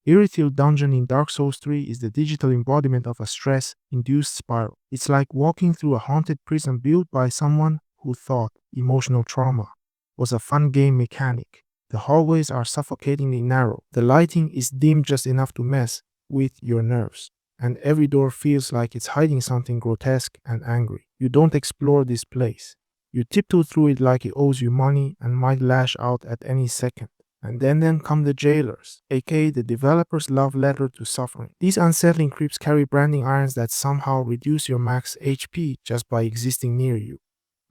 Irithil Dungeon in Dark Souls 3 is the digital embodiment of a stress-induced spiral. It's like walking through a haunted prison built by someone who thought emotional trauma was a fun game mechanic. The hallways are suffocatingly narrow. The lighting is dim just enough to mess with your nerves. And every door feels like it's hiding something grotesque and angry. You don't explore this place. You tiptoe through it like it owes you money and might lash out at any second. And then come the jailers, aka the developer's love letter to suffering. These unsettling creeps carry branding irons that somehow reduce your max HP just by existing near you.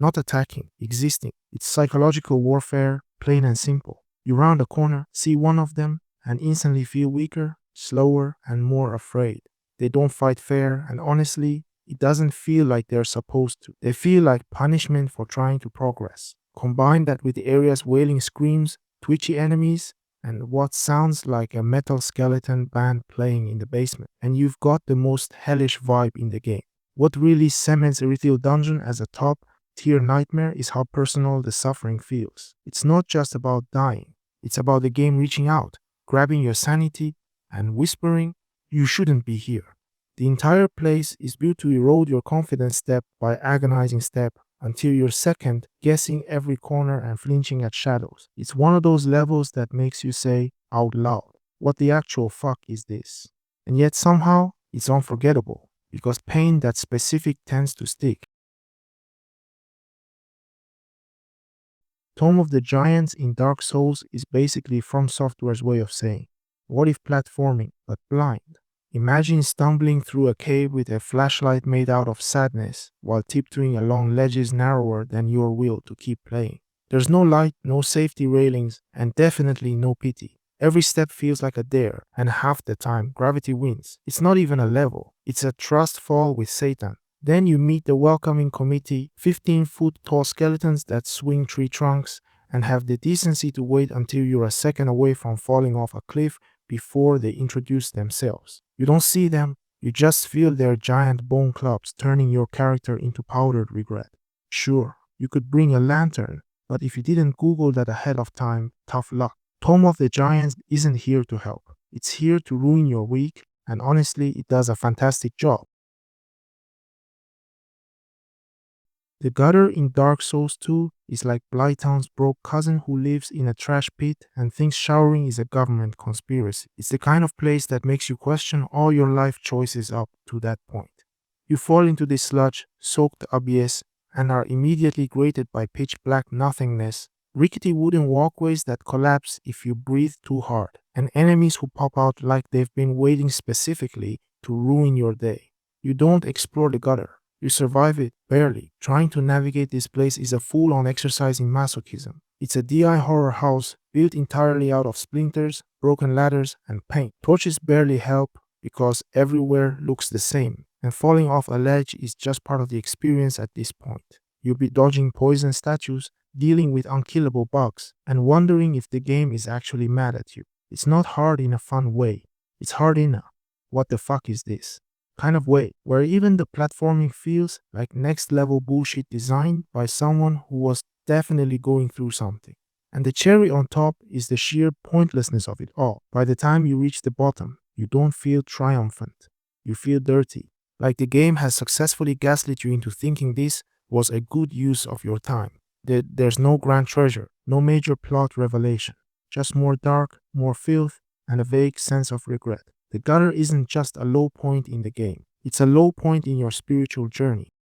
Not attacking, existing. It's psychological warfare, plain and simple. You round a corner, see one of them, and instantly feel weaker, slower, and more afraid. They don't fight fair, and honestly, it doesn't feel like they're supposed to. They feel like punishment for trying to progress. Combine that with the area's wailing screams, twitchy enemies, and what sounds like a metal skeleton band playing in the basement, and you've got the most hellish vibe in the game. What really cements Erythil Dungeon as a top tier nightmare is how personal the suffering feels. It's not just about dying, it's about the game reaching out, grabbing your sanity, and whispering, "You shouldn't be here." The entire place is built to erode your confidence step by agonizing step until you're second guessing every corner and flinching at shadows. It's one of those levels that makes you say out loud, "What the actual fuck is this?" And yet somehow it's unforgettable because pain that specific tends to stick. Tomb of the Giants in Dark Souls is basically From Software's way of saying, what if platforming, but blind? Imagine stumbling through a cave with a flashlight made out of sadness while tiptoeing along ledges narrower than your will to keep playing. There's no light, no safety railings, and definitely no pity. Every step feels like a dare, and half the time, gravity wins. It's not even a level, it's a trust fall with Satan. Then you meet the welcoming committee, 15-foot tall skeletons that swing tree trunks and have the decency to wait until you're a second away from falling off a cliff before they introduce themselves. You don't see them, you just feel their giant bone clubs turning your character into powdered regret. Sure, you could bring a lantern, but if you didn't Google that ahead of time, tough luck. Tomb of the Giants isn't here to help. It's here to ruin your week, and honestly, it does a fantastic job. The gutter in Dark Souls 2 is like Blighttown's broke cousin who lives in a trash pit and thinks showering is a government conspiracy. It's the kind of place that makes you question all your life choices up to that point. You fall into this sludge-soaked abyss and are immediately greeted by pitch-black nothingness, rickety wooden walkways that collapse if you breathe too hard, and enemies who pop out like they've been waiting specifically to ruin your day. You don't explore the gutter. You survive it, barely. Trying to navigate this place is a full-on exercise in masochism. It's a DI horror house built entirely out of splinters, broken ladders, and paint. Torches barely help because everywhere looks the same, and falling off a ledge is just part of the experience at this point. You'll be dodging poison statues, dealing with unkillable bugs, and wondering if the game is actually mad at you. It's not hard in a fun way. It's hard in a "what the fuck is this?" kind of way, where even the platforming feels like next level bullshit designed by someone who was definitely going through something. And the cherry on top is the sheer pointlessness of it all. By the time you reach the bottom, you don't feel triumphant. You feel dirty. Like the game has successfully gaslit you into thinking this was a good use of your time. There's no grand treasure, no major plot revelation. Just more dark, more filth, and a vague sense of regret. The gutter isn't just a low point in the game, it's a low point in your spiritual journey.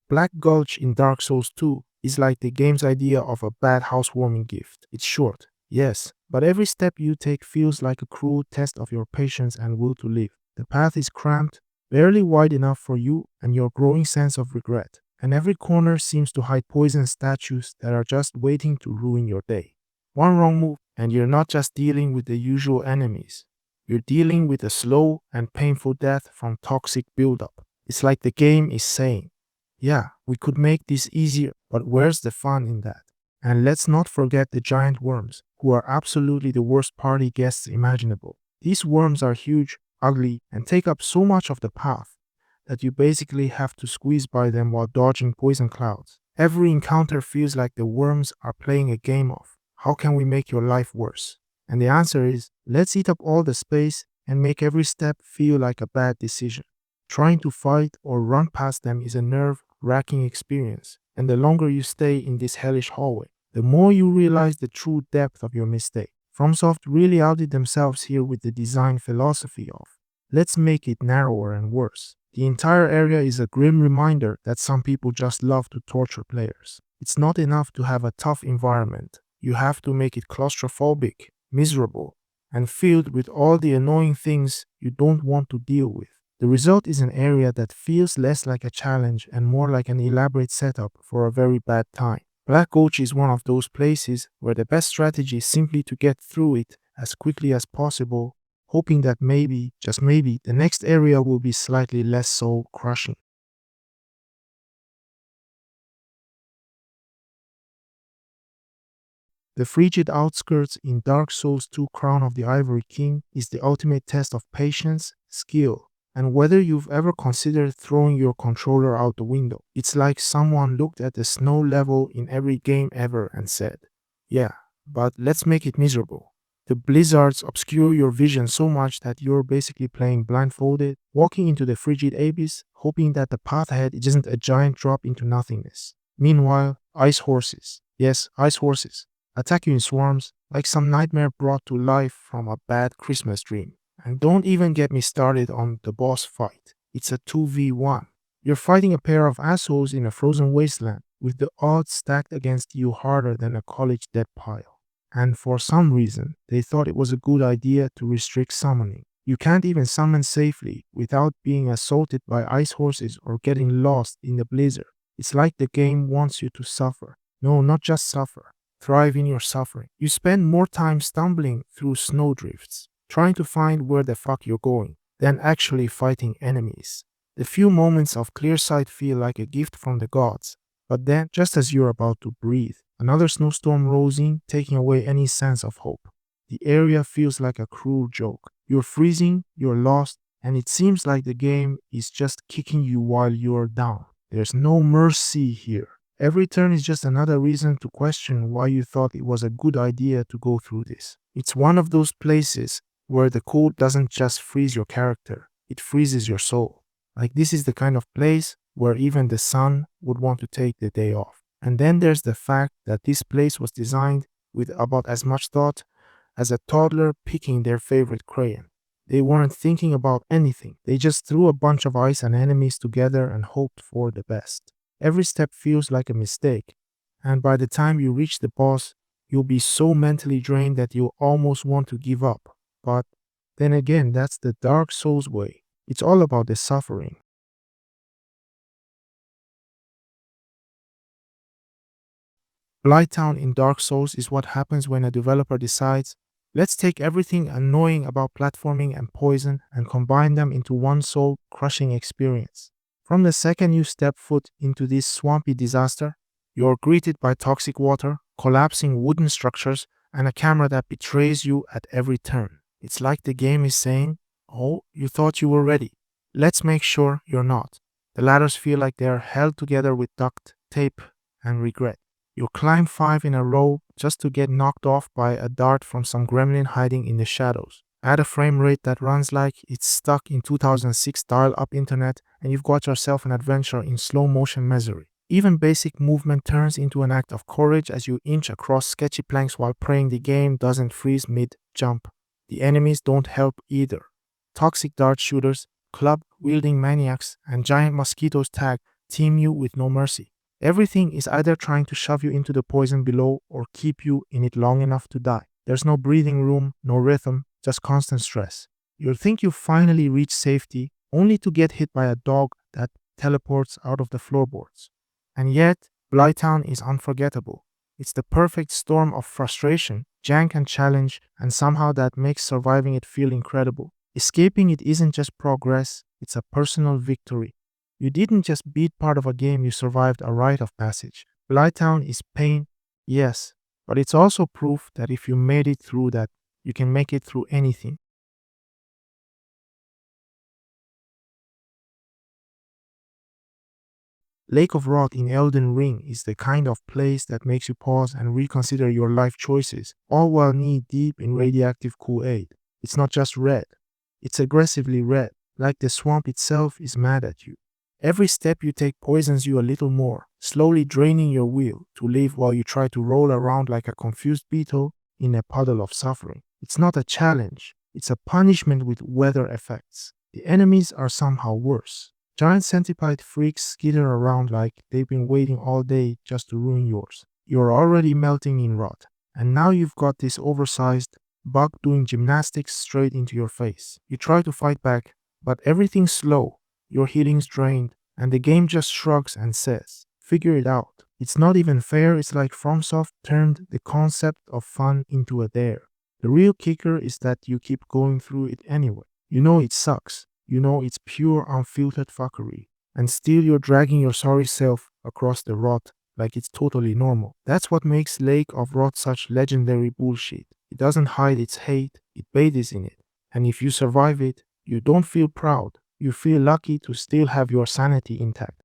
Black Gulch in Dark Souls 2 is like the game's idea of a bad housewarming gift. It's short, yes, but every step you take feels like a cruel test of your patience and will to live. The path is cramped, barely wide enough for you and your growing sense of regret, and every corner seems to hide poison statues that are just waiting to ruin your day. One wrong move, and you're not just dealing with the usual enemies. You're dealing with a slow and painful death from toxic buildup. It's like the game is saying, yeah, we could make this easier, but where's the fun in that? And let's not forget the giant worms, who are absolutely the worst party guests imaginable. These worms are huge, ugly, and take up so much of the path that you basically have to squeeze by them while dodging poison clouds. Every encounter feels like the worms are playing a game of how can we make your life worse? And the answer is, let's eat up all the space and make every step feel like a bad decision. Trying to fight or run past them is a nerve wracking experience, and the longer you stay in this hellish hallway, the more you realize the true depth of your mistake. FromSoft really outdid themselves here with the design philosophy of let's make it narrower and worse. The entire area is a grim reminder that some people just love to torture players. It's not enough to have a tough environment. You have to make it claustrophobic, miserable, and filled with all the annoying things you don't want to deal with. The result is an area that feels less like a challenge and more like an elaborate setup for a very bad time. Black Coach is one of those places where the best strategy is simply to get through it as quickly as possible, hoping that maybe, just maybe, the next area will be slightly less soul crushing. The frigid outskirts in Dark Souls 2 Crown of the Ivory King is the ultimate test of patience, skill, and whether you've ever considered throwing your controller out the window. It's like someone looked at the snow level in every game ever and said, yeah, but let's make it miserable. The blizzards obscure your vision so much that you're basically playing blindfolded, walking into the frigid abyss, hoping that the path ahead isn't a giant drop into nothingness. Meanwhile, ice horses, yes, ice horses, attack you in swarms like some nightmare brought to life from a bad Christmas dream. And don't even get me started on the boss fight. It's a 2v1. You're fighting a pair of assholes in a frozen wasteland with the odds stacked against you harder than a college debt pile. And for some reason, they thought it was a good idea to restrict summoning. You can't even summon safely without being assaulted by ice horses or getting lost in the blizzard. It's like the game wants you to suffer. No, not just suffer. Thrive in your suffering. You spend more time stumbling through snowdrifts, trying to find where the fuck you're going, than actually fighting enemies. The few moments of clear sight feel like a gift from the gods, but then, just as you're about to breathe, another snowstorm rolls in, taking away any sense of hope. The area feels like a cruel joke. You're freezing, you're lost, and it seems like the game is just kicking you while you're down. There's no mercy here. Every turn is just another reason to question why you thought it was a good idea to go through this. It's one of those places where the code doesn't just freeze your character, it freezes your soul. Like this is the kind of place where even the sun would want to take the day off. And then there's the fact that this place was designed with about as much thought as a toddler picking their favorite crayon. They weren't thinking about anything. They just threw a bunch of ice and enemies together and hoped for the best. Every step feels like a mistake, and by the time you reach the boss, you'll be so mentally drained that you'll almost want to give up. But then again, that's the Dark Souls way. It's all about the suffering. Blighttown in Dark Souls is what happens when a developer decides, let's take everything annoying about platforming and poison and combine them into one soul crushing experience. From the second you step foot into this swampy disaster, you're greeted by toxic water, collapsing wooden structures, and a camera that betrays you at every turn. It's like the game is saying, oh, you thought you were ready. Let's make sure you're not. The ladders feel like they're held together with duct tape and regret. You climb 5 in a row just to get knocked off by a dart from some gremlin hiding in the shadows. Add a frame rate that runs like it's stuck in 2006 dial-up internet and you've got yourself an adventure in slow motion misery. Even basic movement turns into an act of courage as you inch across sketchy planks while praying the game doesn't freeze mid-jump. The enemies don't help either. Toxic dart shooters, club-wielding maniacs, and giant mosquitoes tag team you with no mercy. Everything is either trying to shove you into the poison below or keep you in it long enough to die. There's no breathing room, no rhythm, just constant stress. You'll think you've finally reached safety, only to get hit by a dog that teleports out of the floorboards. And yet, Blighttown is unforgettable. It's the perfect storm of frustration, jank and challenge, and somehow that makes surviving it feel incredible. Escaping it isn't just progress, it's a personal victory. You didn't just beat part of a game, you survived a rite of passage. Blighttown is pain, yes, but it's also proof that if you made it through that, you can make it through anything. Lake of Rot in Elden Ring is the kind of place that makes you pause and reconsider your life choices, all while knee deep in radioactive Kool-Aid. It's not just red, it's aggressively red, like the swamp itself is mad at you. Every step you take poisons you a little more, slowly draining your will to live while you try to roll around like a confused beetle in a puddle of suffering. It's not a challenge, it's a punishment with weather effects. The enemies are somehow worse. Giant centipede freaks skitter around like they've been waiting all day just to ruin yours. You're already melting in rot, and now you've got this oversized bug doing gymnastics straight into your face. You try to fight back, but everything's slow, your healing's drained, and the game just shrugs and says, figure it out. It's not even fair, it's like FromSoft turned the concept of fun into a dare. The real kicker is that you keep going through it anyway. You know it sucks. You know it's pure, unfiltered fuckery. And still you're dragging your sorry self across the rot like it's totally normal. That's what makes Lake of Rot such legendary bullshit. It doesn't hide its hate, it bathes in it. And if you survive it, you don't feel proud. You feel lucky to still have your sanity intact.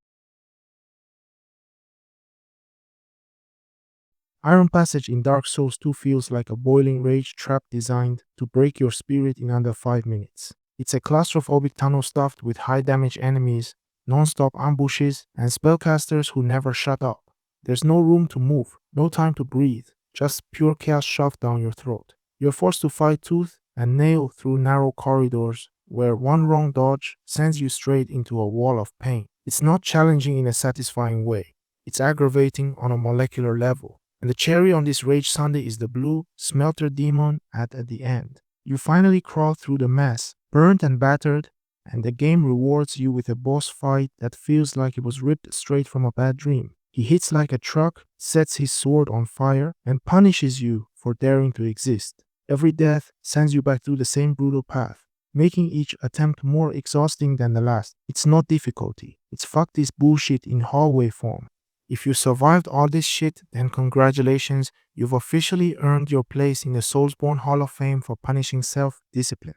Iron Passage in Dark Souls 2 feels like a boiling rage trap designed to break your spirit in under 5 minutes. It's a claustrophobic tunnel stuffed with high damage enemies, non-stop ambushes, and spellcasters who never shut up. There's no room to move, no time to breathe, just pure chaos shoved down your throat. You're forced to fight tooth and nail through narrow corridors where one wrong dodge sends you straight into a wall of pain. It's not challenging in a satisfying way. It's aggravating on a molecular level. And the cherry on this rage sundae is the blue smelter demon at the end. You finally crawl through the mess, burnt and battered, and the game rewards you with a boss fight that feels like it was ripped straight from a bad dream. He hits like a truck, sets his sword on fire, and punishes you for daring to exist. Every death sends you back through the same brutal path, making each attempt more exhausting than the last. It's not difficulty, it's fuck this bullshit in hallway form. If you survived all this shit, then congratulations, you've officially earned your place in the Soulsborne Hall of Fame for punishing self-discipline.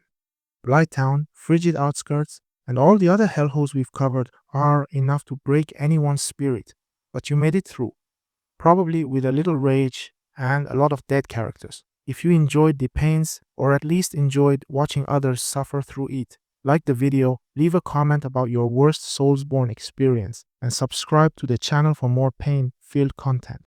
Blighttown, Frigid Outskirts, and all the other hellholes we've covered are enough to break anyone's spirit, but you made it through, probably with a little rage and a lot of dead characters. If you enjoyed the pains, or at least enjoyed watching others suffer through it, like the video, leave a comment about your worst Soulsborne experience, and subscribe to the channel for more pain-filled content.